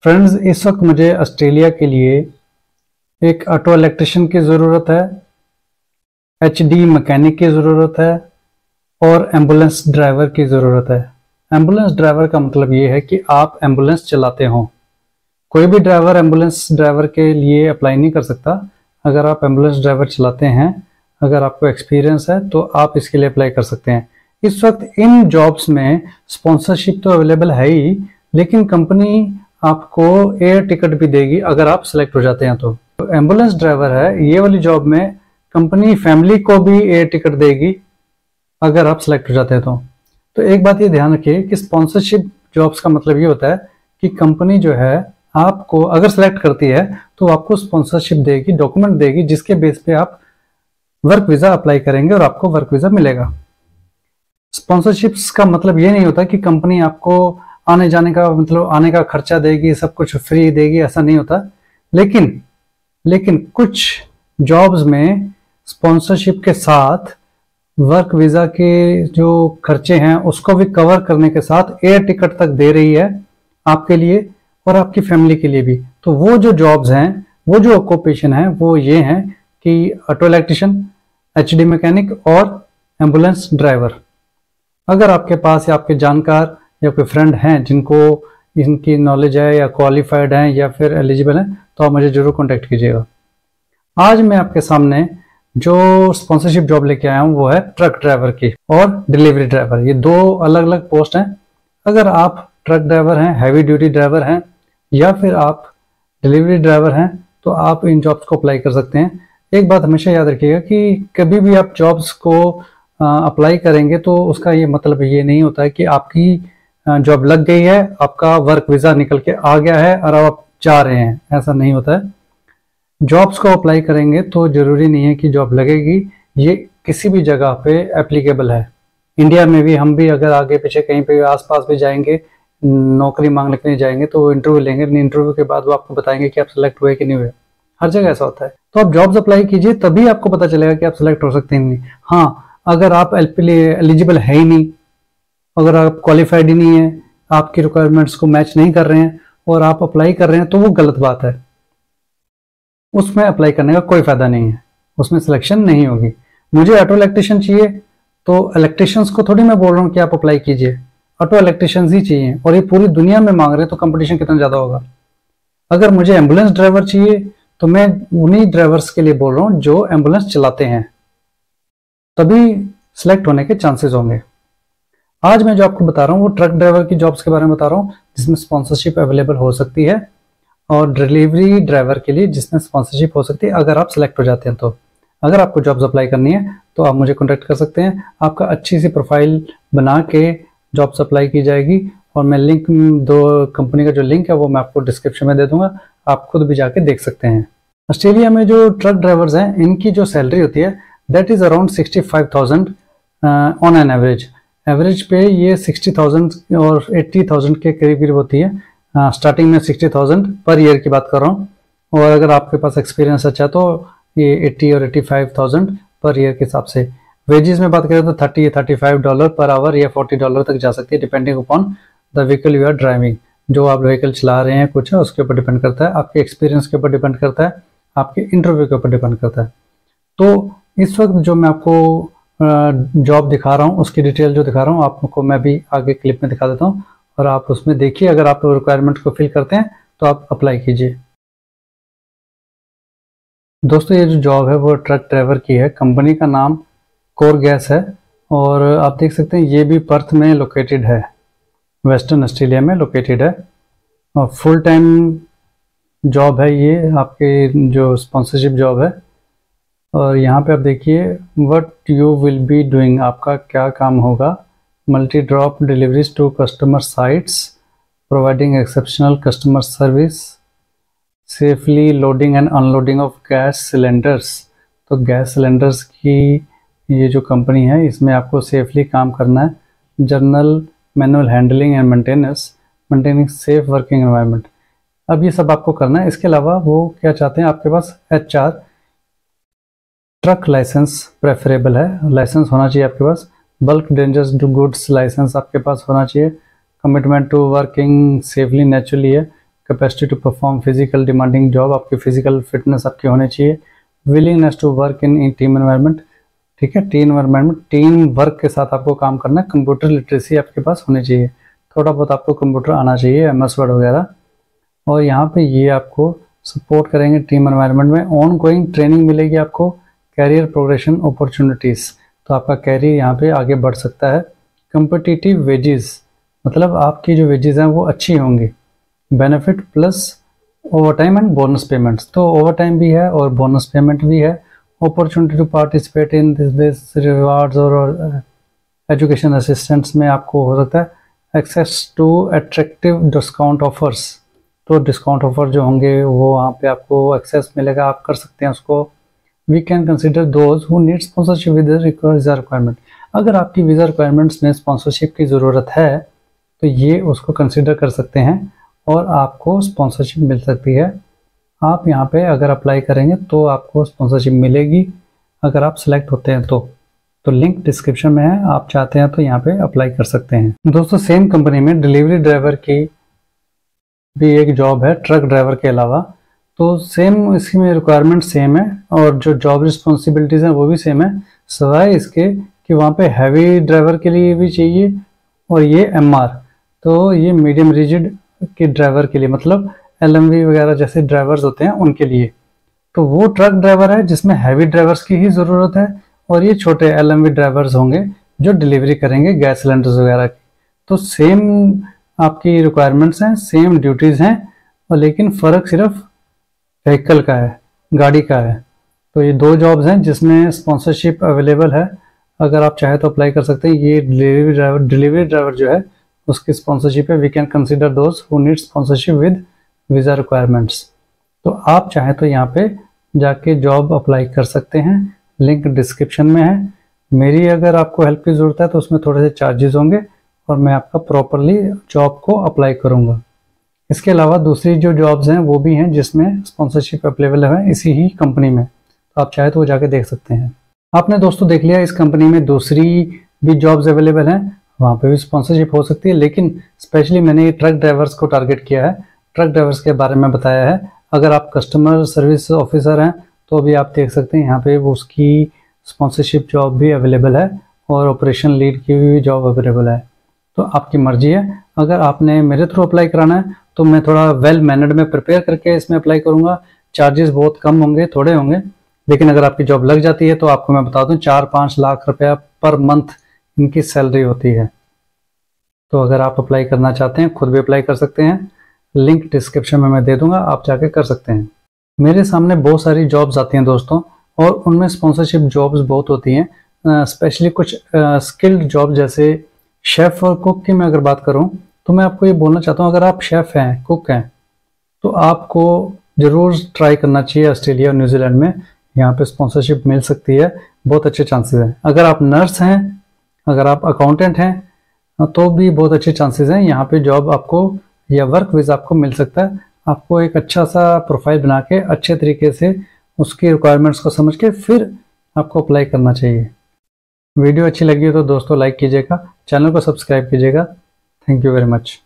Friends, इस वक्त मुझे ऑस्ट्रेलिया के लिए एक ऑटो इलेक्ट्रिशियन की ज़रूरत है, एचडी मैकेनिक की ज़रूरत है और एम्बुलेंस ड्राइवर की ज़रूरत है। एम्बुलेंस ड्राइवर का मतलब ये है कि आप एम्बुलेंस चलाते हो। कोई भी ड्राइवर एम्बुलेंस ड्राइवर के लिए अप्लाई नहीं कर सकता। अगर आप एम्बुलेंस ड्राइवर चलाते हैं, अगर आपको एक्सपीरियंस है तो आप इसके लिए अप्लाई कर सकते हैं। इस वक्त इन जॉब्स में स्पॉन्सरशिप तो अवेलेबल है ही, लेकिन कंपनी आपको एयर टिकट भी देगी अगर आप सिलेक्ट हो जाते हैं। तो एम्बुलेंस ड्राइवर है, ये वाली जॉब में कंपनी फैमिली को भी एयर टिकट देगी अगर आप सिलेक्ट हो जाते हैं। तो एक बात ये ध्यान रखिए कि स्पॉन्सरशिप जॉब्स का मतलब ये होता है कि कंपनी जो है आपको अगर सिलेक्ट करती है तो आपको स्पॉन्सरशिप देगी, डॉक्यूमेंट देगी, जिसके बेस पे आप वर्क वीज़ा अप्लाई करेंगे और आपको वर्क वीज़ा मिलेगा। स्पॉन्सरशिप्स का मतलब ये नहीं होता कि कंपनी आपको आने जाने का मतलब आने का खर्चा देगी, सब कुछ फ्री देगी, ऐसा नहीं होता। लेकिन कुछ जॉब्स में स्पॉन्सरशिप के साथ वर्क वीज़ा के जो खर्चे हैं उसको भी कवर करने के साथ एयर टिकट तक दे रही है आपके लिए और आपकी फैमिली के लिए भी। तो वो जो जॉब्स हैं, वो जो ऑक्यूपेशन है, वो ये हैं कि ऑटो इलेक्ट्रिशियन, एचडी मैकेनिक और एम्बुलेंस ड्राइवर। अगर आपके पास या आपके जानकार या कोई फ्रेंड हैं जिनको इनकी नॉलेज है या क्वालिफाइड हैं या फिर एलिजिबल हैं, तो आप मुझे जरूर कांटेक्ट कीजिएगा। आज मैं आपके सामने जो स्पॉन्सरशिप जॉब लेके आया हूँ वो है ट्रक ड्राइवर की और डिलीवरी ड्राइवर। ये दो अलग अलग पोस्ट हैं। अगर आप ट्रक ड्राइवर हैं, हैवी ड्यूटी ड्राइवर हैं या फिर आप डिलीवरी ड्राइवर हैं तो आप इन जॉब्स को अप्लाई कर सकते हैं। एक बात हमेशा याद रखिएगा कि कभी भी आप जॉब्स को अप्लाई करेंगे तो उसका ये मतलब ये नहीं होता है कि आपकी जॉब लग गई है, आपका वर्क वीज़ा निकल के आ गया है और आप जा रहे हैं, ऐसा नहीं होता है। जॉब्स को अप्लाई करेंगे तो ज़रूरी नहीं है कि जॉब लगेगी। ये किसी भी जगह पे एप्लीकेबल है। इंडिया में भी हम भी अगर आगे पीछे कहीं पे आसपास भी जाएंगे, नौकरी मांगने के लिए जाएंगे तो इंटरव्यू लेंगे, इंटरव्यू के बाद वो आपको बताएंगे कि आप सिलेक्ट हुए कि नहीं हुए। हर जगह ऐसा होता है। तो आप जॉब्स अप्लाई कीजिए, तभी आपको पता चलेगा कि आप सिलेक्ट हो सकते हैं नहीं। हाँ, अगर आप एलिजिबल है ही नहीं, अगर आप क्वालिफाइड ही नहीं है, आपकी रिक्वायरमेंट्स को मैच नहीं कर रहे हैं और आप अप्लाई कर रहे हैं, तो वो गलत बात है। उसमें अप्लाई करने का कोई फायदा नहीं है, उसमें सिलेक्शन नहीं होगी। मुझे ऑटो इलेक्ट्रिशियन चाहिए तो इलेक्ट्रिशियंस को थोड़ी मैं बोल रहा हूँ कि आप अप्लाई कीजिए, ऑटो इलेक्ट्रिशियंस ही चाहिए और ये पूरी दुनिया में मांग रहे हैं, तो कंपटीशन कितना ज़्यादा होगा। अगर मुझे एम्बुलेंस ड्राइवर चाहिए तो मैं उन्हीं ड्राइवर्स के लिए बोल रहा हूँ जो एम्बुलेंस चलाते हैं, तभी सिलेक्ट होने के चांसेस होंगे। आज मैं जो आपको बता रहा हूँ वो ट्रक ड्राइवर की जॉब्स के बारे में बता रहा हूँ जिसमें स्पॉन्सरशिप अवेलेबल हो सकती है, और डिलीवरी ड्राइवर के लिए जिसमें स्पॉन्सरशिप हो सकती है अगर आप सिलेक्ट हो जाते हैं। तो अगर आपको जॉब्स अप्लाई करनी है तो आप मुझे कॉन्टैक्ट कर सकते हैं। आपका अच्छी सी प्रोफाइल बना के जॉब्स अप्लाई की जाएगी और मैं लिंक, दो कंपनी का जो लिंक है वो मैं आपको डिस्क्रिप्शन में दे दूंगा, आप खुद भी जाके देख सकते हैं। ऑस्ट्रेलिया में जो ट्रक ड्राइवर्स हैं इनकी जो सैलरी होती है that is around 65,000 on an average पे ये 60,000 और 80,000 के करीब होती है। स्टार्टिंग में 60,000 पर ईयर की बात कर रहा हूँ, और अगर आपके पास एक्सपीरियंस अच्छा तो ये 80 और 85,000 पर ईयर के हिसाब से। वेजेस में बात करें तो $30-35 पर आवर या $40 तक जा सकती है, depending upon the vehicle you are driving. जो आप व्हीकल चला रहे हैं कुछ है उसके ऊपर डिपेंड करता है, आपके एक्सपीरियंस के ऊपर डिपेंड करता है, आपके इंटरव्यू के ऊपर डिपेंड करता है। तो इस वक्त जो मैं आपको जॉब दिखा रहा हूँ उसकी डिटेल जो दिखा रहा हूँ आपको मैं भी आगे क्लिप में दिखा देता हूँ, और आप उसमें देखिए। अगर आप रिक्वायरमेंट को फिल करते हैं तो आप अप्लाई कीजिए। दोस्तों, ये जो जॉब है वो ट्रक ड्राइवर की है। कंपनी का नाम कोर गैस है और आप देख सकते हैं ये भी पर्थ में लोकेटेड है, वेस्टर्न ऑस्ट्रेलिया में लोकेटेड है, और फुल टाइम जॉब है ये आपके जो स्पॉन्सरशिप जॉब है। और यहाँ पे आप देखिए what you will be doing, आपका क्या काम होगा। Multi drop deliveries to customer sites, providing exceptional customer service, safely loading and unloading of gas cylinders. तो गैस सिलेंडर्स की ये जो कंपनी है इसमें आपको सेफली काम करना है। Journal manual handling and maintaining safe working environment, अब ये सब आपको करना है। इसके अलावा वो क्या चाहते हैं, आपके पास HR ट्रक लाइसेंस प्रेफरेबल है, लाइसेंस होना चाहिए आपके पास। बल्क डेंजरस गुड्स लाइसेंस आपके पास होना चाहिए। Commitment to working safely naturally है, capacity to perform physical demanding job, आपकी फिजिकल फिटनेस आपकी होनी चाहिए। Willingness to work in team environment, ठीक है, टीम एनवायरनमेंट, टीम वर्क के साथ आपको काम करना है। कंप्यूटर लिटरेसी आपके पास होनी चाहिए, थोड़ा बहुत आपको कंप्यूटर आना चाहिए, MS वर्ड वगैरह। और यहाँ पे ये आपको सपोर्ट करेंगे टीम एनवायरनमेंट में। ऑन गोइंग ट्रेनिंग मिलेगी आपको, कैरियर प्रोग्रेशन अपॉर्चुनिटीज़, तो आपका कैरियर यहाँ पे आगे बढ़ सकता है। कम्पिटिटिव वेजेस, मतलब आपकी जो वेजेस हैं वो अच्छी होंगी। Benefit plus overtime and bonus payments, तो ओवर टाइम भी है और बोनस पेमेंट भी है। Opportunity to participate in this rewards और एजुकेशन असिस्टेंट्स में आपको हो सकता है access to attractive discount offers, तो डिस्काउंट ऑफर जो होंगे वो वहाँ पे आपको एक्सेस मिलेगा, आप कर सकते हैं उसको। We can consider those who need sponsorship with visa requirement, अगर आपकी वीज़ा रिक्वायरमेंट्स में स्पॉन्सरशिप की ज़रूरत है तो ये उसको कंसिडर कर सकते हैं और आपको स्पॉन्सरशिप मिल सकती है। आप यहाँ पे अगर अप्लाई करेंगे तो आपको स्पॉन्सरशिप मिलेगी अगर आप सिलेक्ट होते हैं तो लिंक डिस्क्रिप्शन में है, आप चाहते हैं तो यहाँ पे अप्लाई कर सकते हैं। दोस्तों सेम कंपनी में डिलीवरी ड्राइवर की भी एक जॉब है ट्रक ड्राइवर के अलावा, तो सेम इसकी में रिक्वायरमेंट सेम है और जो जॉब रिस्पॉन्सिबिलिटीज़ हैं वो भी सेम है, सिवाय इसके कि वहाँ पे हैवी ड्राइवर के लिए भी चाहिए और ये MR, तो ये मीडियम रिजिड के ड्राइवर के लिए, मतलब LMV वगैरह जैसे ड्राइवर्स होते हैं उनके लिए। तो वो ट्रक ड्राइवर है जिसमें हैवी ड्राइवर्स की ही ज़रूरत है और ये छोटे LMV ड्राइवर्स होंगे जो डिलीवरी करेंगे गैस सिलेंडर्स वगैरह की। तो सेम आपकी रिक्वायरमेंट्स हैं, सेम ड्यूटीज़ हैं, और लेकिन फ़र्क सिर्फ व्हीकल का है, गाड़ी का है। तो ये 2 जॉब्स हैं जिसमें स्पॉन्सरशिप अवेलेबल है, अगर आप चाहे तो अप्लाई कर सकते हैं। ये डिलीवरी ड्राइवर जो है उसकी स्पॉन्सरशिप है। We can consider those who need sponsorship with visa requirements, तो आप चाहें तो यहाँ पे जाके जॉब अप्लाई कर सकते हैं, लिंक डिस्क्रिप्शन में है। मेरी अगर आपको हेल्प की ज़रूरत है तो उसमें थोड़े से चार्जेस होंगे और मैं आपका प्रॉपरली जॉब को अप्लाई करूँगा। इसके अलावा दूसरी जो जॉब्स हैं वो भी हैं जिसमें स्पॉन्सरशिप अवेलेबल है इसी ही कंपनी में, तो आप चाहे तो वो जाके देख सकते हैं। आपने दोस्तों देख लिया इस कंपनी में दूसरी भी जॉब्स अवेलेबल हैं, वहाँ पे भी स्पॉन्सरशिप हो सकती है, लेकिन स्पेशली मैंने ये ट्रक ड्राइवर्स को टारगेट किया है, ट्रक ड्राइवर्स के बारे में बताया है। अगर आप कस्टमर सर्विस ऑफिसर हैं तो भी आप देख सकते हैं, यहाँ पे वो उसकी स्पॉन्सरशिप जॉब भी अवेलेबल है और ऑपरेशन लीड की भी जॉब अवेलेबल है, तो आपकी मर्जी है। अगर आपने मेरे थ्रू अप्लाई कराना है तो मैं थोड़ा वेल मैनर्ड में प्रिपेयर करके इसमें अप्लाई करूँगा। चार्जेस बहुत कम होंगे, थोड़े होंगे, लेकिन अगर आपकी जॉब लग जाती है तो आपको मैं बता दूं 4-5 लाख रुपया पर मंथ इनकी सैलरी होती है। तो अगर आप अप्लाई करना चाहते हैं खुद भी अप्लाई कर सकते हैं, लिंक डिस्क्रिप्शन में मैं दे दूंगा, आप जाके कर सकते हैं। मेरे सामने बहुत सारी जॉब्स आती हैं दोस्तों और उनमें स्पॉन्सरशिप जॉब्स बहुत होती हैं, स्पेशली कुछ स्किल्ड जॉब जैसे शेफ़ और कुक की मैं अगर बात करूं तो मैं आपको ये बोलना चाहता हूं, अगर आप शेफ़ हैं, कुक हैं, तो आपको ज़रूर ट्राई करना चाहिए। ऑस्ट्रेलिया और न्यूजीलैंड में यहाँ पे स्पॉन्सरशिप मिल सकती है, बहुत अच्छे चांसेस हैं। अगर आप नर्स हैं, अगर आप अकाउंटेंट हैं तो भी बहुत अच्छे चांसेस हैं, यहाँ पे जॉब आपको या वर्क वीज़ा आपको मिल सकता है। आपको एक अच्छा सा प्रोफाइल बना के अच्छे तरीके से उसकी रिक्वायरमेंट्स को समझ के फिर आपको अप्लाई करना चाहिए। वीडियो अच्छी लगी हो तो दोस्तों लाइक कीजिएगा, चैनल को सब्सक्राइब कीजिएगा। Thank you very much.